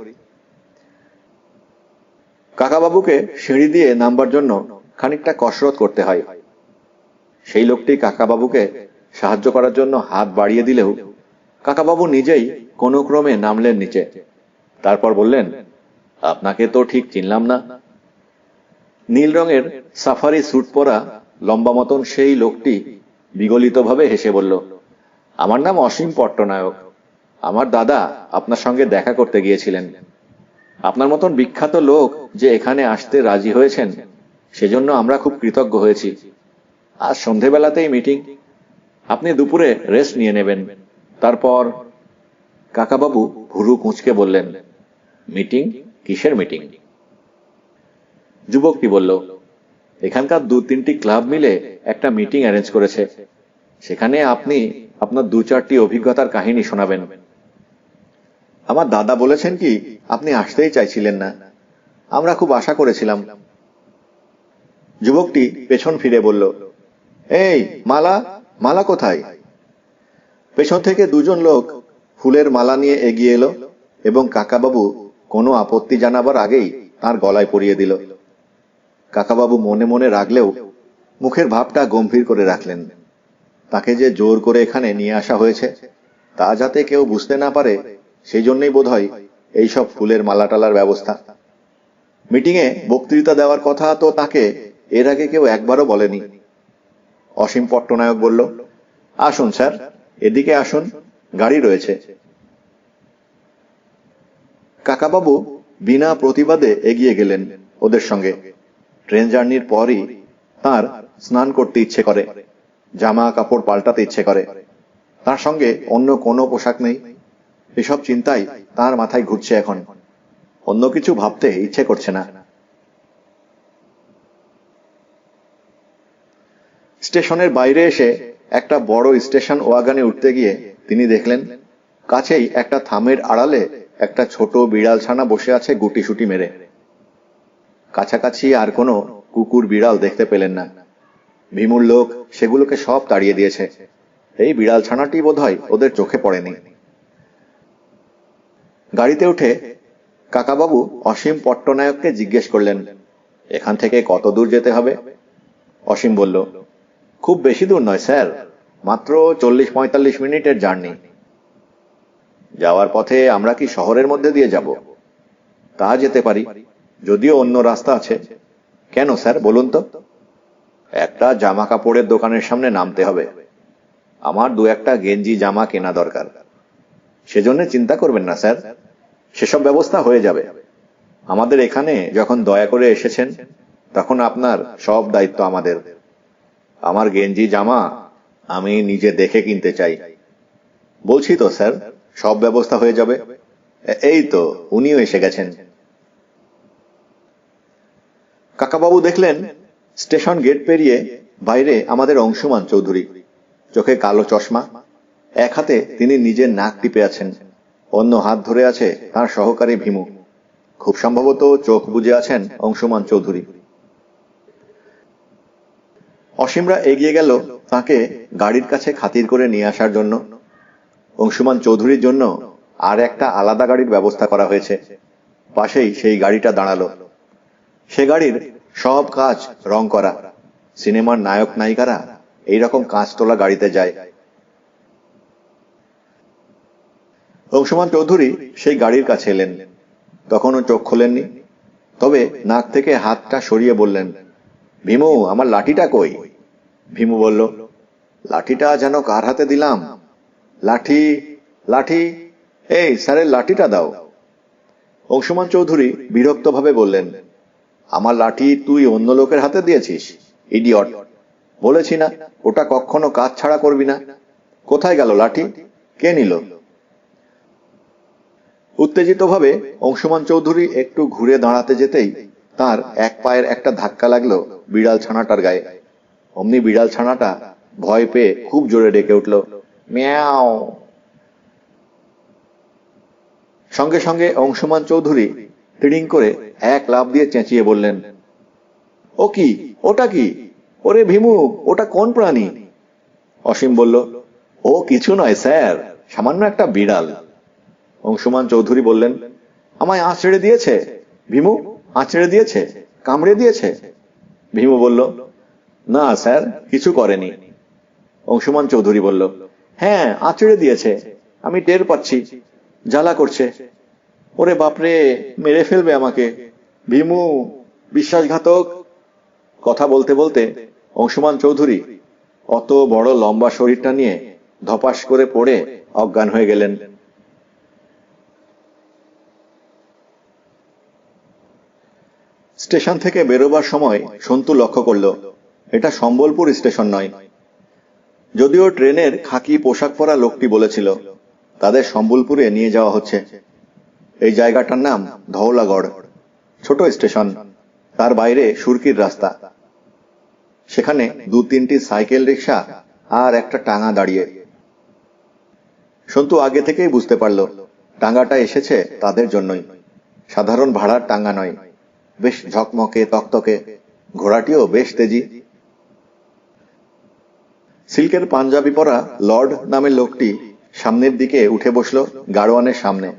কাকাবাবুকে সিঁড়ি দিয়ে নামবার জন্য খানিকটা কসরত করতে হয়। সেই লোকটি কাকাবাবুকে সাহায্য করার জন্য হাত বাড়িয়ে দিলেও কাকাবাবু নিজেই কোনো ক্রমে নামলেন নিচে। তারপর বললেন, আপনাকে তো ঠিক চিনলাম না। নীল রঙের সাফারি স্যুট পরা লম্বা মতন সেই লোকটি বিগলিতভাবে হেসে বলল, আমার নাম অসীম পট্টনায়ক। আমার দাদা আপনার সঙ্গে দেখা করতে গিয়েছিলেন। আপনার মতন বিখ্যাত লোক যে এখানে আসতে রাজি হয়েছেন, সেজন্য আমরা খুব কৃতজ্ঞ হয়েছি। আজ সন্ধেবেলাতেই মিটিং, আপনি দুপুরে রেস্ট নিয়ে নেবেন। তারপর কাকাবাবু ভুরু কুঁচকে বললেন, মিটিং? কিসের মিটিং? যুবকটি বলল, এখানকার 2-3টি ক্লাব মিলে একটা মিটিং অ্যারেঞ্জ করেছে। সেখানে আপনি আপনার 2-4টি অভিজ্ঞতার কাহিনী শোনাবেন। আমার দাদা বলেছেন কি আপনি আসতেই চাইছিলেন না। আমরা খুব আশা করেছিলাম। যুবকটি পেছন ফিরে বলল, এই মালা, মালা কোথায়? পেছন থেকে 2জন লোক ফুলের মালা নিয়ে এগিয়ে এলো এবং কাকাবাবু কোনো আপত্তি জানাবার আগেই তার গলায় পরিয়ে দিল। কাকাবাবু মনে মনে রাখলেও মুখের ভাবটা গম্ভীর করে রাখলেন। তাকে যে জোর করে এখানে নিয়ে আসা হয়েছে তা যাতে কেউ বুঝতে না পারে, সেই জন্যই বোধহয় এইসব ফুলের মালাটালার ব্যবস্থা। মিটিংয়ে বক্তৃতা দেওয়ার কথা তো তাকে এর আগে কেউ একবারও বলেনি। অসীম পট্টনায়ক বলল, আসুন স্যার, এদিকে আসুন, গাড়ি রয়েছে। কাকাবাবু বিনা প্রতিবাদে এগিয়ে গেলেন ওদের সঙ্গে। ট্রেন জার্নির পরই তার স্নান করতে ইচ্ছে করে, জামা কাপড় পাল্টাতে ইচ্ছে করে। তার সঙ্গে অন্য কোনো পোশাক নেই। এসব চিন্তাই তার মাথায় ঘুরছে এখন। অন্য কিছু ভাবতে ইচ্ছে করছে না। স্টেশনের বাইরে এসে একটা বড় স্টেশন ওয়াগনে উঠতে গিয়ে তিনি দেখলেন কাছেই একটা থামের আড়ালে একটা ছোট বিড়াল ছানা বসে আছে গুটিসুটি মেরে। কাছাকাছি আর কোনো কুকুর বিড়াল দেখতে পেলেন না। ভীমুর লোক সেগুলোকে সব তাড়িয়ে দিয়েছে। এই বিড়াল ছানাটি বোধহয় ওদের চোখে পড়েনি। গাড়িতে উঠে কাকাবাবু অসীম পট্টনায়ককে জিজ্ঞেস করলেন, এখান থেকে কত দূর যেতে হবে? অসীম বলল, খুব বেশি দূর নয় স্যার, মাত্র 40-45 মিনিটের জার্নি। যাওয়ার পথে আমরা কি শহরের মধ্যে দিয়ে যাব? তা যেতে পারি, যদিও অন্য রাস্তা আছে। কেন স্যার বলুন তো? একটা জামা কাপড়ের দোকানের সামনে নামতে হবে। আমার 2-1টা গেঞ্জি জামা কেনা দরকার। সেজন্য চিন্তা করবেন না স্যার, সেসব ব্যবস্থা হয়ে যাবে। আমাদের এখানে যখন দয়া করে এসেছেন তখন আপনার সব দায়িত্ব আমাদের। আমার গেঞ্জি জামা আমি নিজে দেখে কিনতে চাই। বলছি তো স্যার, সব ব্যবস্থা হয়ে যাবে। এই তো উনিও এসে গেছেন। কাকাবাবু দেখলেন স্টেশন গেট পেরিয়ে বাইরে আমাদের অংশুমান চৌধুরী, চোখে কালো চশমা। এক হাতে তিনি নিজের নাক টিপে আছেন, অন্য হাত ধরে আছে তার সহকারী ভীমু। খুব সম্ভবত চোখ বুজে আছেন অংশুমান চৌধুরী। অসীমরা এগিয়ে গেল তাকে গাড়ির কাছে খাতির করে নিয়ে আসার জন্য। অংশুমান চৌধুরীর জন্য আর একটা আলাদা গাড়ির ব্যবস্থা করা হয়েছে। পাশেই সেই গাড়িটা দাঁড়ালো। সে গাড়ির সব কাজ রং করা। সিনেমার নায়ক নায়িকারা এইরকম কাঁচ তোলা গাড়িতে যায়। অংশুমান চৌধুরী সেই গাড়ির কাছে এলেন। তখনও চোখ খোলেননি, তবে নাক থেকে হাতটা সরিয়ে বললেন, ভীমু, আমার লাঠিটা কই? ভীমু বলল, লাঠিটা যেন কার হাতে দিলাম? লাঠি, লাঠি, এই স্যারের লাঠিটা দাও। অংশুমান চৌধুরী বিরক্তভাবে বললেন, আমার লাঠি তুই অন্য লোকের হাতে দিয়েছিস? ইডিয়ট, বলেছি না ওটা কখনো কাজ ছাড়া করবি না। কোথায় গেল লাঠি? কে নিল? উত্তেজিতভাবে অংশুমান চৌধুরী একটু ঘুরে দাঁড়াতে যেতেই তার এক পায়ের একটা ধাক্কা লাগলো বিড়াল ছানাটার গায়ে। অমনি বিড়াল ছানাটা ভয় পেয়ে খুব জোরে ডেকে উঠল, মিয়াও। সঙ্গে সঙ্গে অংশুমান চৌধুরী তিড়িং করে এক লাফ দিয়ে চেঁচিয়ে বললেন, ও কি, ওটা কি? ওরে ভীমু, ওটা কোন প্রাণী? অসীম বলল, ও কিছু নয় স্যার, সামান্য একটা বিড়াল। অংশুমান চৌধুরী বললেন, আমায় আঁচড়ে দিয়েছে ভীমু, আঁচড়ে দিয়েছে, কামড়ে দিয়েছে। ভীমু বলল, না স্যার, কিছু করেনি। অংশুমান চৌধুরী বলল, হ্যাঁ আঁচড়ে দিয়েছে, আমি টের পাচ্ছি, জ্বালা করছে। ওরে বাপরে, মেরে ফেলবে আমাকে। ভীমু, বিশ্বাসঘাতক। কথা বলতে বলতে অংশুমান চৌধুরী অত বড় লম্বা শরীরটা নিয়ে ধপাস করে পড়ে অজ্ঞান হয়ে গেলেন। স্টেশন থেকে বেরোবার সময় সন্তু লক্ষ্য করল এটা সম্বলপুর স্টেশন নয়। যদিও ট্রেনের খাকি পোশাক পরা লোকটি বলেছিল তাদের সম্বলপুরে নিয়ে যাওয়া হচ্ছে। এই জায়গাটার নাম ধওলাগড়। ছোট স্টেশন, তার বাইরে সুরকির রাস্তা। সেখানে 2-3টি সাইকেল রিক্সা আর একটা টাঙা দাঁড়িয়ে। সন্তু আগে থেকেই বুঝতে পারল টাঙাটা এসেছে তাদের জন্যই। সাধারণ ভাড়ার টাঙা নয়, বেশ ঝকমকে তকতকে। ঘোড়াটিও বেশ তেজি। সিল্কের পাঞ্জাবি পরা লর্ড নামের লোকটি সামনের দিকে উঠে বসল গাড়োয়ানের সামনে।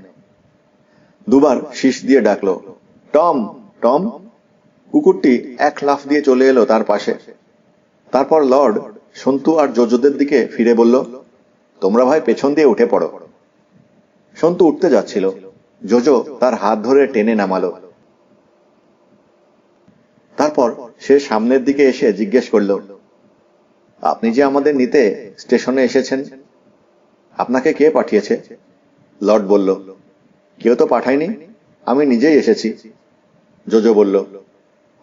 দুবার শীষ দিয়ে ডাকল, টম টম। কুকুরটি এক লাফ দিয়ে চলে এলো তার পাশে। তারপর লর্ড সন্তু আর জোজোদের দিকে ফিরে বলল, তোমরা ভাই পেছন দিয়ে উঠে পড়ো। সন্তু উঠতে যাচ্ছিল, জোজো তার হাত ধরে টেনে নামালো। তারপর সে সামনের দিকে এসে জিজ্ঞেস করল, আপনি যে আমাদের নিতে স্টেশনে এসেছেন, আপনাকে কে পাঠিয়েছে? লর্ড বলল, কেউ তো পাঠায়নি, আমি নিজেই এসেছি। জোজো বলল,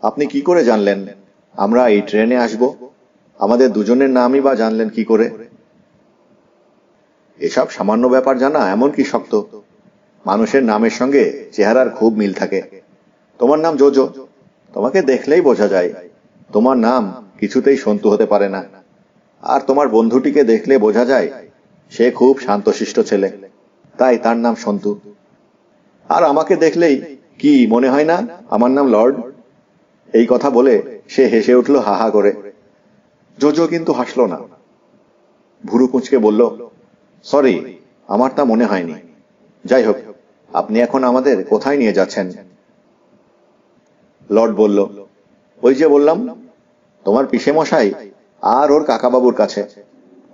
আপনি কি করে জানলেন আমরা এই ট্রেনে আসব? আমাদের দুজনের নামই বা জানলেন কি করে? এসব সামান্য ব্যাপার জানা এমন কি শক্ত? মানুষের নামের সঙ্গে চেহারার খুব মিল থাকে। তোমার নাম জোজো, তোমাকে দেখলেই বোঝা যায়। তোমার নাম কিছুতেই সন্তু হতে পারে না। আর তোমার বন্ধুটিকে দেখলে বোঝা যায় সে খুব শান্তশিষ্ট ছেলে, তাই তার নাম সন্তু। আর আমাকে দেখলেই কি মনে হয় না আমার নাম লর্ড? এই কথা বলে সে হেসে উঠল হা হা করে। জোজো কিন্তু হাসল না, ভুরু কুঁচকে বলল, সরি, আমার তা মনে হয়নি। যাই হোক, আপনি এখন আমাদের কোথায় নিয়ে যাচ্ছেন? লর্ড বলল, ওই যে বললাম, তোমার পিসে মশাই আর ওর কাকাবাবুর কাছে,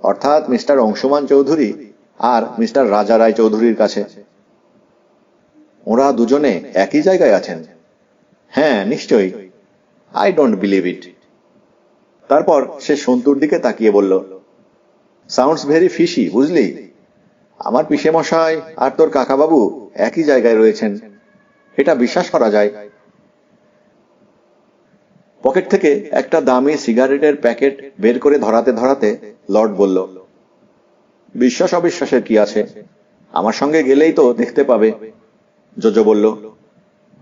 অর্থাৎ মিস্টার অংশুমান চৌধুরী আর মিস্টার রাজা রায় চৌধুরীর কাছে। ওরা দুজনে একই জায়গায় আছেন? হ্যাঁ, নিশ্চয়ই। I don't believe it. তারপর সে সন্তুর দিকে তাকিয়ে বলল, সাউন্ডস ভেরি ফিশি, বুঝলি? আমার পিসে মশাই আর তোর কাকাবাবু একই জায়গায় রয়েছেন, এটা বিশ্বাস করা যায়। পকেট থেকে একটা দামি সিগারেটের প্যাকেট বের করে ধরাতে ধরাতে লর্ড বলল, বিশ্বাস অবিশ্বাসের কি আছে, আমার সঙ্গে গেলেই তো দেখতে পাবে। জোজো বলল,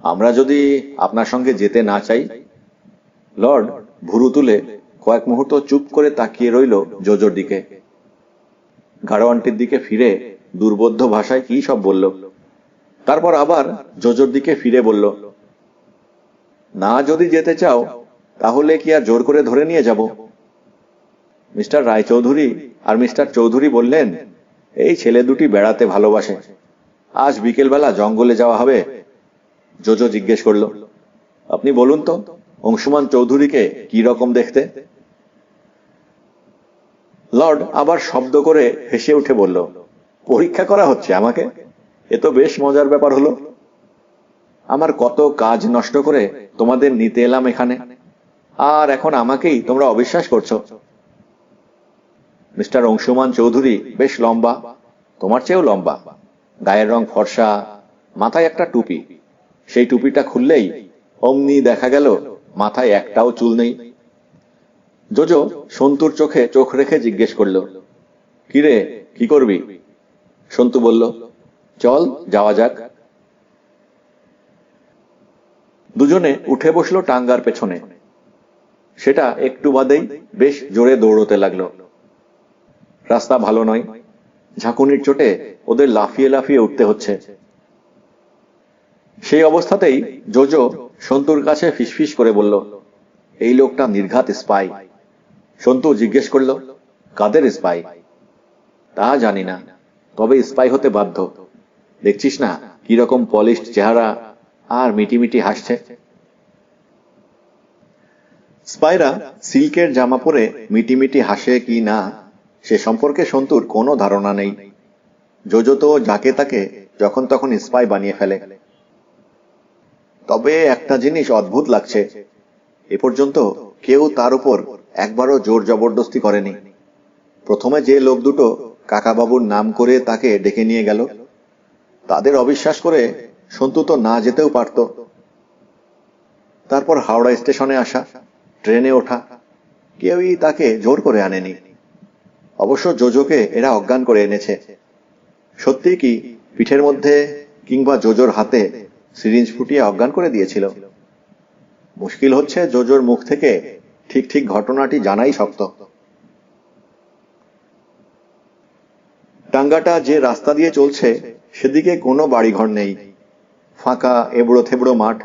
আমরা যদি আপনার সঙ্গে যেতে না চাই? লর্ড ভুরু তুলে কয়েক মুহূর্ত চুপ করে তাকিয়ে রইল জোজোর দিকে। গাড়োয়ানটির দিকে ফিরে দুর্বোধ্য ভাষায় কি সব বলল। তারপর আবার জোজোর দিকে ফিরে বলল, না যদি যেতে চাও তাহলে কি আর জোর করে ধরে নিয়ে যাব? মিস্টার রায়চৌধুরী আর মিস্টার চৌধুরী বললেন এই ছেলে দুটি বেড়াতে ভালোবাসে, আজ বিকেলবেলা জঙ্গলে যাওয়া হবে। জোজো জিজ্ঞেস করল, আপনি বলুন তো অংশুমান চৌধুরীকে কি রকম দেখতে? লর্ড আবার শব্দ করে হেসে উঠে বলল, পরীক্ষা করা হচ্ছে আমাকে? এ তো বেশ মজার ব্যাপার হলো। আমার কত কাজ নষ্ট করে তোমাদের নিতে এলাম এখানে, আর এখন আমাকেই তোমরা অবিশ্বাস করছো? মিস্টার অংশুমান চৌধুরী বেশ লম্বা, তোমার চেয়েও লম্বা, গায়ের রং ফর্সা, মাথায় একটা টুপি। সেই টুপিটা খুললেই অমনি দেখা গেল মাথায় একটাও চুল নেই। জোজো সন্তুর চোখে চোখ রেখে জিজ্ঞেস করল, কিরে, কি করবি? সন্তু বলল, চল যাওয়া যাক। দুজনে উঠে বসলো টাঙ্গার পেছনে। সেটা একটু বাদেই বেশ জোরে দৌড়তে লাগলো। রাস্তা ভালো নয়, ঝাঁকুনির চোটে ওদের লাফিয়ে লাফিয়ে উঠতে হচ্ছে। সেই অবস্থাতেই জোজো সন্তুর কাছে ফিসফিস করে বলল, এই লোকটা নির্ঘাত স্পাই। সন্তু জিজ্ঞেস করল, কাদের স্পাই? তা জানি না, তবে স্পাই হতে বাধ্য। দেখছিস না কিরকম পলিশড চেহারা, আর মিটিমিটি হাসছে। স্পাইরা সিল্কের জামা পরে মিটিমিটি হাসে কি না সে সম্পর্কে সন্তুর কোনো ধারণা নেই। জোজো তো যাকে তাকে যখন তখন স্পাই বানিয়ে ফেলে। তবে একটা জিনিস অদ্ভুত লাগছে, এ পর্যন্ত কেউ তার উপর একবারও জোর জবরদস্তি করেনি। প্রথমে যে লোক দুটো কাকাবাবুর নাম করে তাকে ডেকে নিয়ে গেল, তাদের অবিশ্বাস করে সন্তু তো না যেতেও পারত। তারপর হাওড়া স্টেশনে আসা, ট্রেনে ওঠা, কেউই তাকে জোর করে আনেনি। অবশ্য জোজোকে এরা অজ্ঞান করে এনেছে। সত্যি কি পিঠের মধ্যে কিংবা জোজোর হাতে সিরিঞ্জ ফুটিয়ে অজ্ঞান করে দিয়েছিল? মুশকিল হচ্ছে জোজোর মুখ থেকে ঠিক ঠিক ঘটনাটি জানাই শক্ত। টাঙ্গাটা যে রাস্তা দিয়ে চলছে সেদিকে কোনো বাড়িঘর নেই, ফাঁকা এবড়ো থেবড়ো মাঠ,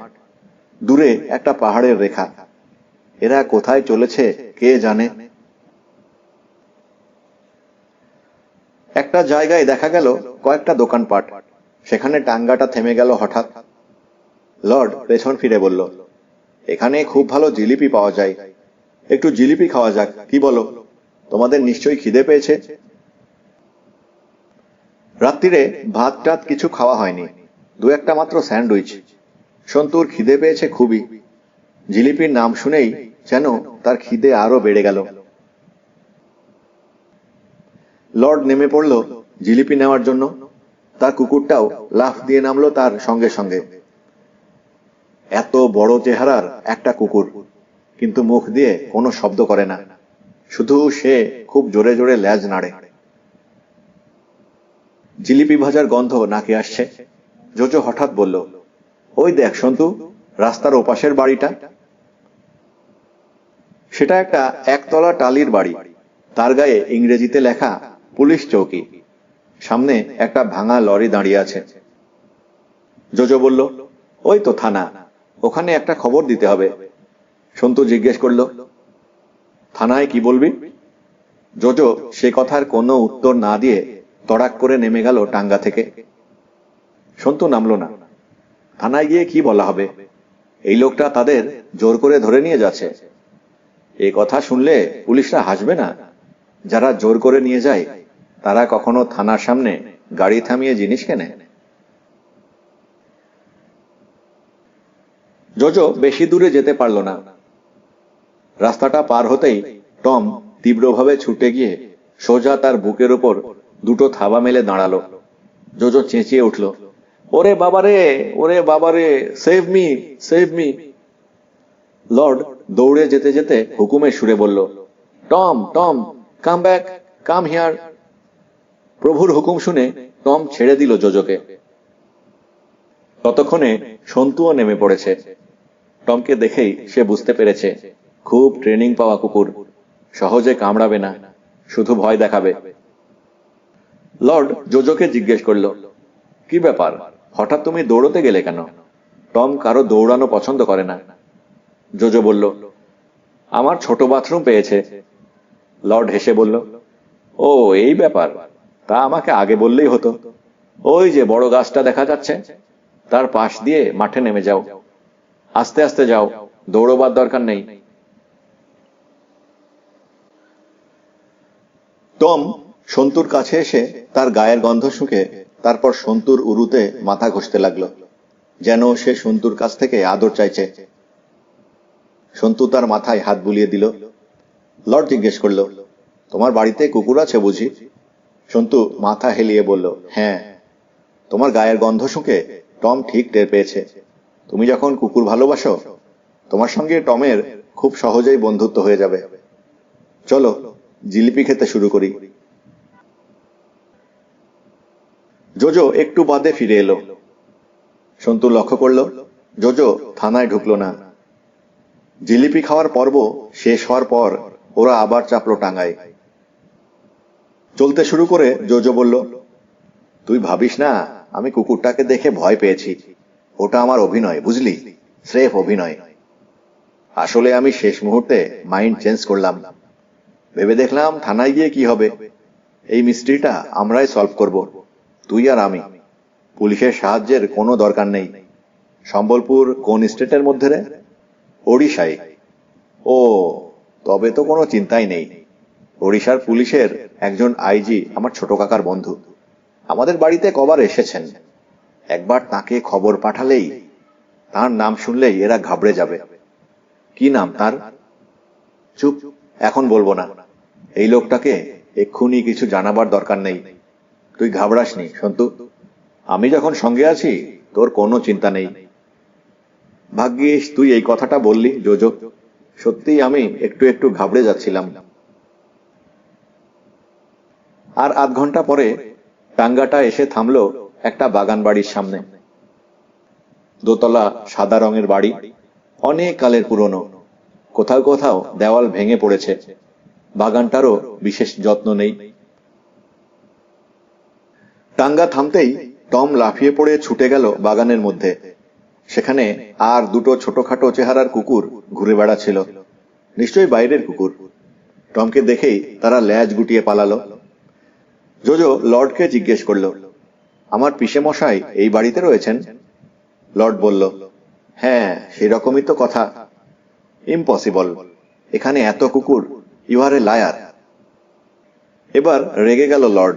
দূরে একটা পাহাড়ের রেখা। এরা কোথায় চলেছে কে জানে। একটা জায়গায় দেখা গেল কয়েকটা দোকানপাট, সেখানে টাঙ্গাটা থেমে গেল হঠাৎ। লর্ড পেছন ফিরে বলল, এখানে খুব ভালো জিলিপি পাওয়া যায়, একটু জিলিপি খাওয়া যাক, কি বলো? তোমাদের নিশ্চয়ই খিদে পেয়েছে। রাত্রিরে ভাত টাত কিছু খাওয়া হয়নি, দু একটা মাত্র স্যান্ডউইচ। সন্তুর খিদে পেয়েছে খুবই। জিলিপির নাম শুনেই যেন তার খিদে আরো বেড়ে গেল। লর্ড নেমে পড়ল জিলিপি নেওয়ার জন্য। তার কুকুরটাও লাফ দিয়ে নামলো তার সঙ্গে সঙ্গে। এত বড় চেহারার একটা কুকুর, কিন্তু মুখ দিয়ে কোনো শব্দ করে না, শুধু সে খুব জোরে জোরে ল্যাজ নাড়ে। জিলিপি ভাজার গন্ধ নাকে আসছে। জোজো হঠাৎ বলল, ওই দেখ সন্তু, রাস্তার ওপাশের বাড়িটা। সেটা একটা একতলা টালির বাড়ি, তার গায়ে ইংরেজিতে লেখা পুলিশ চৌকি। সামনে একটা ভাঙা লরি দাঁড়িয়ে আছে। জোজো বলল, ওই তো থানা, ওখানে একটা খবর দিতে হবে। সন্তু জিজ্ঞেস করল, থানায় কি বলবি? জোজো সে কথার কোনো উত্তর না দিয়ে তড়াক করে নেমে গেল টাঙ্গা থেকে। সন্তু নামলো না। থানায় গিয়ে কি বলা হবে? এই লোকটা তাদের জোর করে ধরে নিয়ে যাচ্ছে। এই কথা শুনলে পুলিশরা হাসবে না? যারা জোর করে নিয়ে যায় তারা কখনো থানার সামনে গাড়ি থামিয়ে জিনিস কেনে? জোজো বেশি দূরে যেতে পারল না। রাস্তাটা পার হতেই টম তীব্রভাবে ছুটে গিয়ে সোজা তার বুকের উপর দুটো থাবা মেলে দাঁড়ালো। জোজো চেঁচিয়ে উঠল, ওরে বাবারে, ওরে বাবারে, save me, save me. Lord দৌড়ে যেতে যেতে হুকুমের সুরে বলল, Tom, Tom, come back, come here. প্রভুর হুকুম শুনে টম ছেড়ে দিল জোজোকে। ততক্ষণে সন্তুও নেমে পড়েছে। টমকে দেখেই সে বুঝতে পেরেছে খুব ট্রেনিং পাওয়া কুকুর, সহজে কামড়াবে না, শুধু ভয় দেখাবে। লর্ড জোজোকে জিজ্ঞেস করল, কি ব্যাপার, হঠাৎ তুমি দৌড়তে গেলে কেন? টম কারো দৌড়ানো পছন্দ করে না। জোজো বলল, আমার ছোট বাথরুম পেয়েছে। লর্ড হেসে বলল, ও এই ব্যাপার, তা আমাকে আগে বললেই হতো। ওই যে বড় গাছটা দেখা যাচ্ছে, তার পাশ দিয়ে মাঠে নেমে যাও। আস্তে আস্তে যাও, দৌড়বার দরকার নেই। টম সন্তুর কাছে এসে তার গায়ের গন্ধ শুঁকে তারপর সন্তুর উরুতে মাথা ঘষতে লাগলো, যেন সে সন্তুর কাছ থেকে আদর চাইছে। সন্তু তার মাথায় হাত বুলিয়ে দিল। লর্ড জিজ্ঞেস করল, তোমার বাড়িতে কুকুর আছে বুঝি? সন্তু মাথা হেলিয়ে বলল, হ্যাঁ। তোমার গায়ের গন্ধ শুঁকে টম ঠিক টের পেয়েছে। তুমি যখন কুকুর ভালোবাসো, তোমার সঙ্গে টমের খুব সহজেই বন্ধুত্ব হয়ে যাবে। চলো জিলিপি খেতে শুরু করি। জোজো একটু বাদে ফিরে এলো। সন্তু লক্ষ্য করল জোজো থানায় ঢুকলো না। জিলিপি খাওয়ার পর্ব শেষ হওয়ার পর ওরা আবার চাপলো টাঙ্গায়। চলতে শুরু করে জোজো বলল, তুই ভাবিস না আমি কুকুরটাকে দেখে ভয় পেয়েছি। ওটা আমার অভিনয়, বুঝলি, স্রেফ অভিনয়। আসলে আমি শেষ মুহূর্তে মাইন্ড চেঞ্জ করলাম। ভেবে দেখলাম থানায় গিয়ে কি হবে, এই মিস্ট্রিটা আমরাই সলভ করব, তুই আর আমি। পুলিশের সাহায্যের কোনো দরকার নেই। সম্বলপুর কোন স্টেটের মধ্যে রে? ওড়িশায়। ও, তবে তো কোনো চিন্তাই নেই। ওড়িশার পুলিশের একজন আইজি আমার ছোট কাকার বন্ধু, আমাদের বাড়িতে কবার এসেছেন। একবার তাকে খবর পাঠালেই, তার নাম শুনলেই এরা ঘাবড়ে যাবে। কি নাম তার? চুপ, এখন বলবো না। এই লোকটাকে এক্ষুনি কিছু জানাবার দরকার নেই। তুই ঘাবড়াসনি সন্তু, আমি যখন সঙ্গে আছি তোর কোনো চিন্তা নেই। ভাগ্যিস তুই এই কথাটা বললি জোজো, সত্যিই আমি একটু একটু ঘাবড়ে যাচ্ছিলাম। আর আধ ঘন্টা পরে টাঙ্গাটা এসে থামলো একটা বাগান বাড়ির সামনে। দোতলা সাদা রঙের বাড়ি, অনেক কালের পুরনো। কোথাও কোথাও দেওয়াল ভেঙে পড়েছে। বাগানটারও বিশেষ যত্ন নেই। টাঙ্গা থামতেই টম লাফিয়ে পড়ে ছুটে গেল বাগানের মধ্যে। সেখানে আর দুটো ছোটখাটো চেহারার কুকুর ঘুরে বেড়াচ্ছিল, নিশ্চয়ই বাইরের কুকুর। টমকে দেখেই তারা ল্যাজ গুটিয়ে পালালো। জোজো লর্ডকে জিজ্ঞেস করল, আমার পিসে মশাই এই বাড়িতে রয়েছেন? লর্ড বলল, হ্যাঁ, সেরকমই তো কথা। ইম্পসিবল, এখানে এত কুকুর, ইউ আর এ লায়ার। এবার রেগে গেল লর্ড।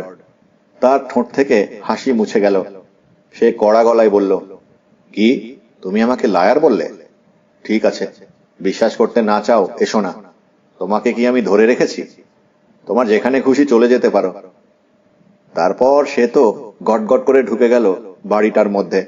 তার ঠোঁট থেকে হাসি মুছে গেল। সে কড়া গলায় বলল, কি, তুমি আমাকে লায়ার বললে? ঠিক আছে, বিশ্বাস করতে না চাও এসো না। তোমাকে কি আমি ধরে রেখেছি? তোমার যেখানে খুশি চলে যেতে পারো। তারপর সে তো গটগট করে ঢুকে গেল বাড়িটার মধ্যে।